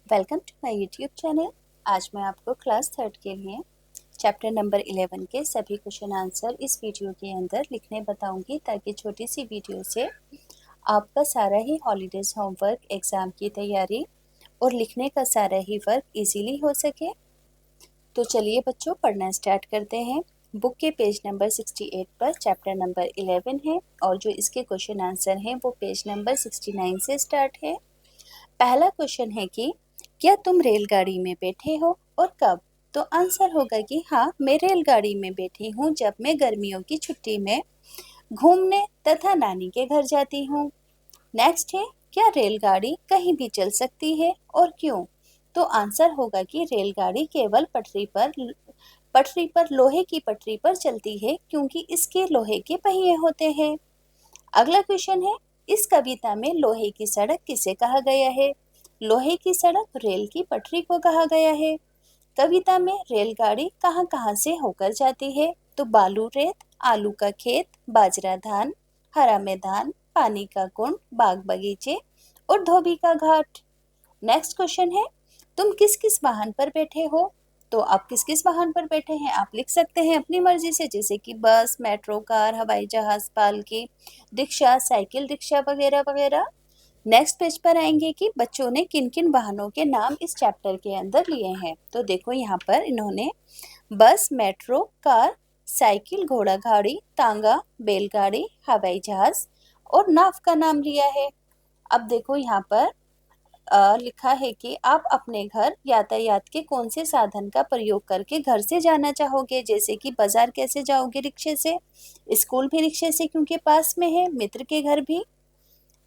Welcome to my YouTube channel. आज मैं आपको क्लास थर्ड के लिए चैप्टर नंबर 11 के सभी क्वेश्चन आंसर इस वीडियो के अंदर लिखने बताऊंगी, ताकि छोटी सी वीडियो से आपका सारा ही हॉलीडेज होमवर्क, एग्ज़ाम की तैयारी और लिखने का सारा ही वर्क इजीली हो सके। तो चलिए बच्चों, पढ़ना स्टार्ट करते हैं। बुक के पेज नंबर 68 पर चैप्टर नंबर 11 है और जो इसके क्वेश्चन आंसर हैं वो पेज नंबर 69 से स्टार्ट है। पहला क्वेश्चन है कि क्या तुम रेलगाड़ी में बैठे हो और कब? तो आंसर होगा कि हाँ, मैं रेलगाड़ी में बैठी हूँ जब मैं गर्मियों की छुट्टी में घूमने तथा नानी के घर जाती हूँ। नेक्स्ट है, क्या रेलगाड़ी कहीं भी चल सकती है और क्यों? तो आंसर होगा कि रेलगाड़ी केवल पटरी पर लोहे की पटरी पर चलती है, क्योंकि इसके लोहे के पहिए होते हैं। अगला क्वेश्चन है, इस कविता में लोहे की सड़क किसे कहा गया है? लोहे की सड़क रेल की पटरी को कहा गया है। कविता में रेलगाड़ी कहाँ कहाँ से होकर जाती है? तो बालू रेत, आलू का खेत, बाजरा धान, हरा मैदान, पानी का कुंड, बाग बगीचे और धोबी का घाट। नेक्स्ट क्वेश्चन है, तुम किस किस वाहन पर बैठे हो? तो आप किस किस वाहन पर बैठे हैं आप लिख सकते हैं अपनी मर्जी से, जैसे कि बस, मेट्रो, कार, हवाई जहाज, पालकी, रिक्शा, साइकिल रिक्शा वगैरह वगैरह। नेक्स्ट पेज पर आएंगे कि बच्चों ने किन किन वाहनों के नाम इस चैप्टर के अंदर लिए हैं। तो देखो यहाँ पर इन्होंने बस, मेट्रो, कार, साइकिल, घोड़ा गाड़ी, तांगा, बैलगाड़ी, हवाई जहाज और नाव का नाम लिया है। अब देखो यहाँ पर लिखा है कि आप अपने घर यातायात के कौन से साधन का प्रयोग करके घर से जाना चाहोगे, जैसे कि बाजार कैसे जाओगे? रिक्शे से, स्कूल भी रिक्शे से क्योंकि पास में है, मित्र के घर भी।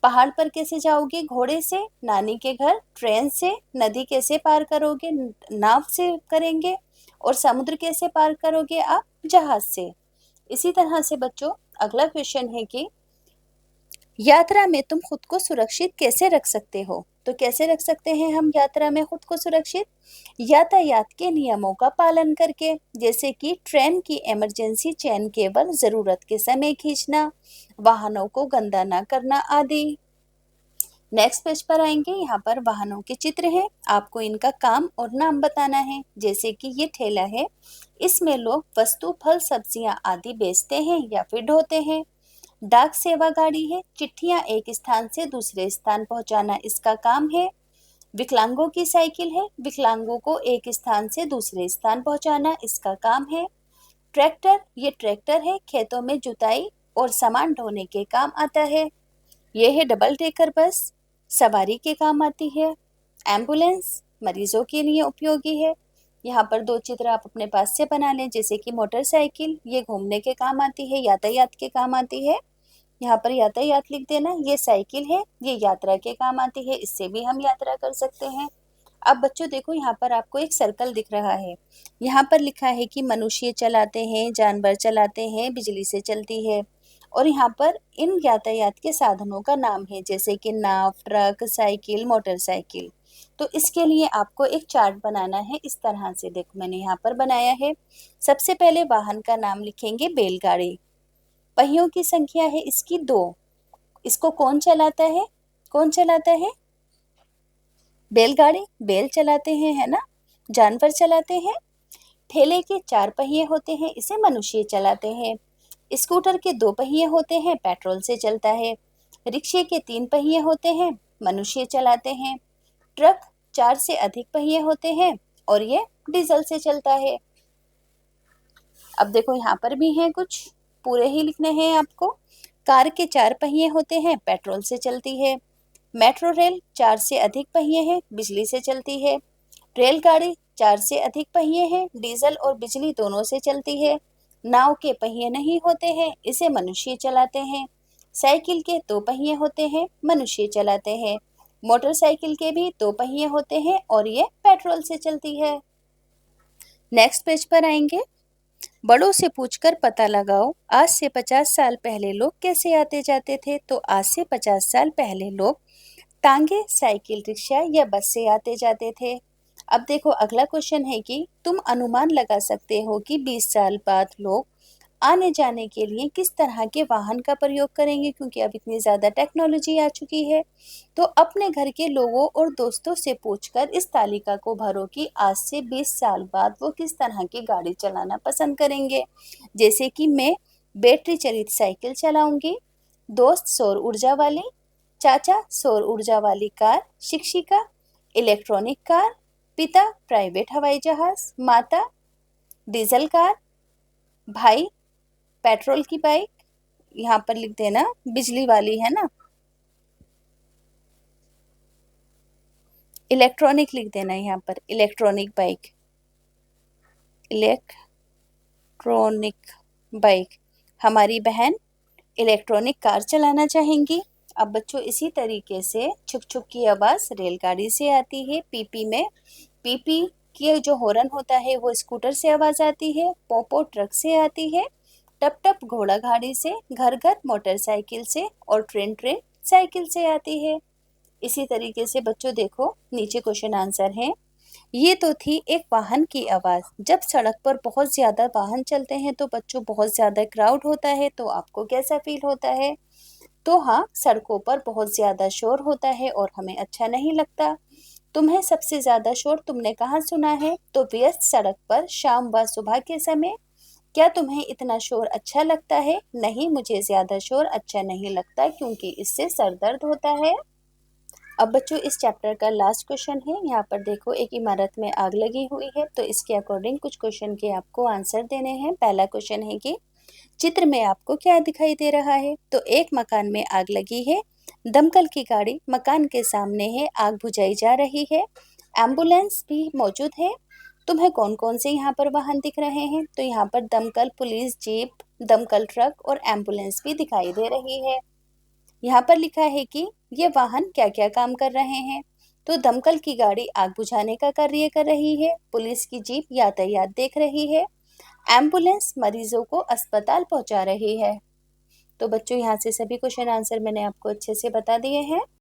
पहाड़ पर कैसे जाओगे? घोड़े से, नानी के घर ट्रेन से, नदी कैसे पार करोगे? नाव से करेंगे, और समुद्र कैसे पार करोगे आप? जहाज से। इसी तरह से बच्चों, अगला क्वेश्चन है कि यात्रा में तुम खुद को सुरक्षित कैसे रख सकते हो? तो कैसे रख सकते हैं हम यात्रा में खुद को सुरक्षित? यातायात के नियमों का पालन करके, जैसे कि ट्रेन की इमरजेंसी चेन केवल जरूरत के समय खींचना, वाहनों को गंदा ना करना आदि। नेक्स्ट पेज पर आएंगे, यहाँ पर वाहनों के चित्र हैं, आपको इनका काम और नाम बताना है। जैसे कि ये ठेला है, इसमें लोग वस्तु, फल, सब्जियां आदि बेचते हैं या फिर ढोते हैं। डाक सेवा गाड़ी है, चिट्ठियां एक स्थान से दूसरे स्थान पहुंचाना इसका काम है। विकलांगों की साइकिल है, विकलांगों को एक स्थान से दूसरे स्थान पहुंचाना इसका काम है। ट्रैक्टर, ये ट्रैक्टर है, खेतों में जुताई और सामान ढोने के काम आता है। ये है डबल डेकर बस, सवारी के काम आती है। एम्बुलेंस मरीजों के लिए उपयोगी है। यहाँ पर दो चित्र आप अपने पास से बना लें, जैसे कि मोटरसाइकिल, ये घूमने के काम आती है, यातायात के काम आती है। यहाँ पर यातायात लिख देना। ये साइकिल है, ये यात्रा के काम आती है, इससे भी हम यात्रा कर सकते हैं। अब बच्चों देखो, यहाँ पर आपको एक सर्कल दिख रहा है। यहाँ पर लिखा है कि मनुष्य चलाते हैं, जानवर चलाते हैं, बिजली से चलती है। और यहाँ पर इन यातायात के साधनों का नाम है, जैसे कि नाव, ट्रक, साइकिल, मोटरसाइकिल। तो इसके लिए आपको एक चार्ट बनाना है इस तरह से। देखो मैंने यहाँ पर बनाया है। सबसे पहले वाहन का नाम लिखेंगे बैलगाड़ी। पहियों की संख्या है इसकी 2। इसको कौन चलाता है? कौन चलाता है? बैलगाड़ी, बैल चलाते हैं, है ना, जानवर चलाते हैं। ठेले के 4 पहिए होते हैं, इसे मनुष्य चलाते हैं। स्कूटर के 2 पहिए होते हैं, पेट्रोल से चलता है। रिक्शे के 3 पहिए होते हैं, मनुष्य चलाते हैं। ट्रक 4 से अधिक पहिए होते हैं और ये डीजल से चलता है। अब देखो यहाँ पर भी हैं कुछ, पूरे ही लिखने हैं आपको। कार के 4 पहिए होते हैं, पेट्रोल से चलती है। मेट्रो रेल 4 से अधिक पहिए हैं, बिजली से चलती है। रेलगाड़ी 4 से अधिक पहिए हैं, डीजल और बिजली दोनों से चलती है। नाव के पहिए नहीं होते हैं, इसे मनुष्य चलाते हैं। साइकिल के 2 पहिए होते हैं, मनुष्य चलाते हैं। मोटरसाइकिल के भी 2 पहिए होते हैं और ये पेट्रोल से चलती है। नेक्स्ट पेज पर आएंगे। बड़ों से पूछकर पता लगाओ, आज से 50 साल पहले लोग कैसे आते जाते थे? तो आज से 50 साल पहले लोग तांगे, साइकिल, रिक्शा या बस से आते जाते थे। अब देखो अगला क्वेश्चन है कि तुम अनुमान लगा सकते हो कि 20 साल बाद लोग आने जाने के लिए किस तरह के वाहन का प्रयोग करेंगे, क्योंकि अब इतनी ज़्यादा टेक्नोलॉजी आ चुकी है। तो अपने घर के लोगों और दोस्तों से पूछकर इस तालिका को भरो कि आज से 20 साल बाद वो किस तरह की गाड़ी चलाना पसंद करेंगे। जैसे कि मैं बैटरी चालित साइकिल चलाऊंगी, दोस्त सौर ऊर्जा वाली, चाचा सौर ऊर्जा वाली कार, शिक्षिका इलेक्ट्रॉनिक कार, पिता प्राइवेट हवाई जहाज, माता डीजल कार, भाई पेट्रोल की बाइक, यहाँ पर लिख देना बिजली वाली है ना, इलेक्ट्रॉनिक लिख देना यहाँ पर, इलेक्ट्रॉनिक बाइक, इलेक्ट्रॉनिक बाइक। हमारी बहन इलेक्ट्रॉनिक कार चलाना चाहेंगी। अब बच्चों इसी तरीके से छुक छुक की आवाज़ रेलगाड़ी से आती है, पीपी में पीपी की जो हॉर्न होता है वो स्कूटर से आवाज़ आती है, पोपो ट्रक से आती है, टप टप घोड़ा गाड़ी से, घर घर मोटरसाइकिल से और ट्रेन ट्रेन साइकिल से आती है। इसी तरीके से बच्चों देखो नीचे क्वेश्चन आंसर है। ये तो थी एक वाहन की आवाज़। जब सड़क पर बहुत ज़्यादा वाहन चलते हैं तो बच्चों बहुत ज़्यादा क्राउड होता है, तो आपको कैसा फील होता है? तो हाँ, सड़कों पर बहुत ज़्यादा शोर होता है और हमें अच्छा नहीं लगता। तुम्हें सबसे ज़्यादा शोर तुमने कहाँ सुना है? तो व्यस्त सड़क पर शाम व सुबह के समय। क्या तुम्हें इतना शोर अच्छा लगता है? नहीं, मुझे ज़्यादा शोर अच्छा नहीं लगता क्योंकि इससे सर दर्द होता है। अब बच्चों इस चैप्टर का लास्ट क्वेश्चन है। यहाँ पर देखो एक इमारत में आग लगी हुई है, तो इसके अकॉर्डिंग कुछ क्वेश्चन के आपको आंसर देने हैं। पहला क्वेश्चन है कि चित्र में आपको क्या दिखाई दे रहा है? तो एक मकान में आग लगी है, दमकल की गाड़ी मकान के सामने है, आग बुझाई जा रही है, एम्बुलेंस भी मौजूद है। तुम्हें कौन कौन से यहाँ पर वाहन दिख रहे हैं? तो यहाँ पर दमकल, पुलिस जीप, दमकल ट्रक और एम्बुलेंस भी दिखाई दे रही है। यहाँ पर लिखा है कि ये वाहन क्या क्या काम कर रहे हैं। तो दमकल की गाड़ी आग बुझाने का कार्य कर रही है, पुलिस की जीप यातायात देख रही है, एम्बुलेंस मरीजों को अस्पताल पहुंचा रही है। तो बच्चों यहाँ से सभी क्वेश्चन आंसर मैंने आपको अच्छे से बता दिए हैं।